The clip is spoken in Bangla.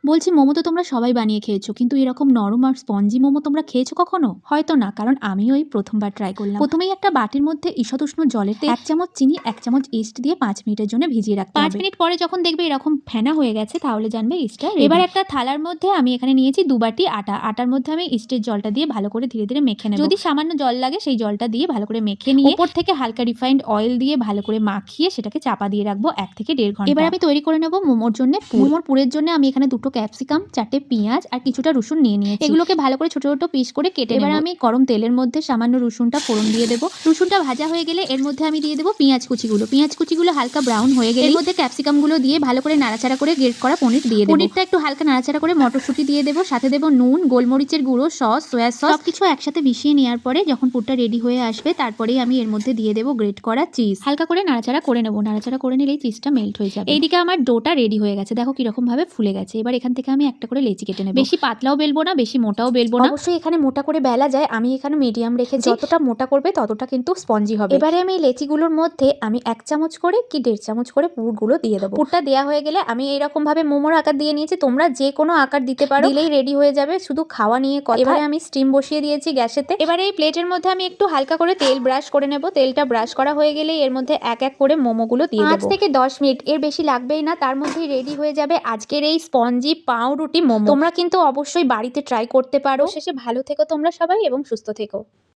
বলছি মোমো তো তোমরা সবাই বানিয়ে খেয়েছো, কিন্তু এরকম নরম আর স্পঞ্জি মোমো তোমরা খেয়েছো কখনো? হয়তো না, কারণ আমি ওই প্রথমবার ট্রাই করলাম। প্রথমেই একটা বাটির মধ্যে ঈষদুষ্ণ জলেতে 1 চামচ চিনি 1 চামচ ইস্ট দিয়ে 5 মিনিটের জন্য ভিজিয়ে রাখতে হবে। 5 মিনিট পরে যখন দেখবে এরকম ফেনা হয়ে গেছে তাহলে জানবে ইস্টটা রেডি। এবার একটা থালার মধ্যে আমি এখানে নিয়েছি 2 বাটি আটা। আটার মধ্যে আমি ইস্টের জলটা দিয়ে ভালো করে ধীরে ধীরে মেখে নেব। যদি সামান্য জল লাগে সেই জলটা দিয়ে ভালো করে মেখে নিয়ে উপর থেকে হালকা রিফাইন্ড অয়েল দিয়ে ভালো করে মাখিয়ে সেটাকে চাপা দিয়ে রাখবো 1 থেকে 1.5 ঘন্টা। এবার আমি তৈরি করে নেব মোমোর জন্য পুর। মোমোর পুরের জন্য আমি এখানে 2টো ক্যাপসিকাম, 4টে পেঁয়াজ আর কিছুটা রসুন নিয়ে নিয়েছি। এগুলোকে ভালো করে ছোট ছোট পিস করে কেটে এবার আমি গরম তেলের মধ্যে সামান্য রসুনটা ফোড়ন দিয়ে দেবো। রসুনটা ভাজা হয়ে গেলে এর মধ্যে আমি দিয়ে দেবো পেঁয়াজ কুচিগুলো। পেঁয়াজ কুচিগুলো হালকা ব্রাউন হয়ে গেলে এর মধ্যে ক্যাপসিকামগুলো দিয়ে ভালো করে নাড়াচাড়া করে গ্রেট করা পনির দিয়ে দেবো। পনিরটা একটু হালকা নাড়াচাড়া করে মটরশুঁটি দিয়ে দেবো, সাথে দেবো নুন, গোলমরিচের গুঁড়ো, সস, সয়া সস, সবকিছু একসাথে মিশিয়ে নেওয়ার পরে যখন পুরটা রেডি হয়ে আসবে তারপরেই আমি এর মধ্যে দিয়ে দেবো গ্রেট করা চিজ। হালকা করে নাড়াচাড়া করে নেবো, নাড়াচাড়া করে নিলেই চিজটা মেল্ট হয়ে যাবে। এইদিকে আমার ডোটা রেডি হয়ে গেছে, দেখো কিরকম ভাবে ফুলে গেছে। এবার এখান থেকে আমি একটা করে লেচি কেটে নেব। বেশি পাতলাও বেলবো না, বেশি মোটাও বেলবো না। অবশ্যই এখানে মোটা করে বেলা যায়, আমি এখানে মিডিয়াম রেখেছি। যতটা মোটা করবে ততটা কিন্তু স্পঞ্জি হবে। এবারে আমি লেচিগুলোর মধ্যে আমি 1 চামচ করে কি 1.5 চামচ করে পুরগুলো দিয়ে দেবো। পুরটা দেওয়া হয়ে গেলে আমি এইরকম ভাবে মোমোর আকার দিয়ে নিয়েছি, তোমরা যে কোনো আকার দিতে পারো, দিলেই রেডি হয়ে যাবে। শুধু খাওয়া নিয়ে কথা। এবারে আমি স্টিম বসিয়ে দিয়েছি গ্যাসেতে। এবারে এই প্লেটের মধ্যে আমি একটু হালকা করে তেল ব্রাশ করে নেব। তেলটা ব্রাশ করা হয়ে গেলেই এর মধ্যে এক এক করে মোমোগুলো দিয়ে দেবো। 5 থেকে 10 মিনিট, এর বেশি লাগবেই না, তার মধ্যেই রেডি হয়ে যাবে আজকের এই স্পঞ্জি পাউরুটি মোমো। তোমরা কিন্তু অবশ্যই বাড়িতে ট্রাই করতে পারো। শেষে ভালো থেকো তোমরা সবাই এবং সুস্থ থেকো।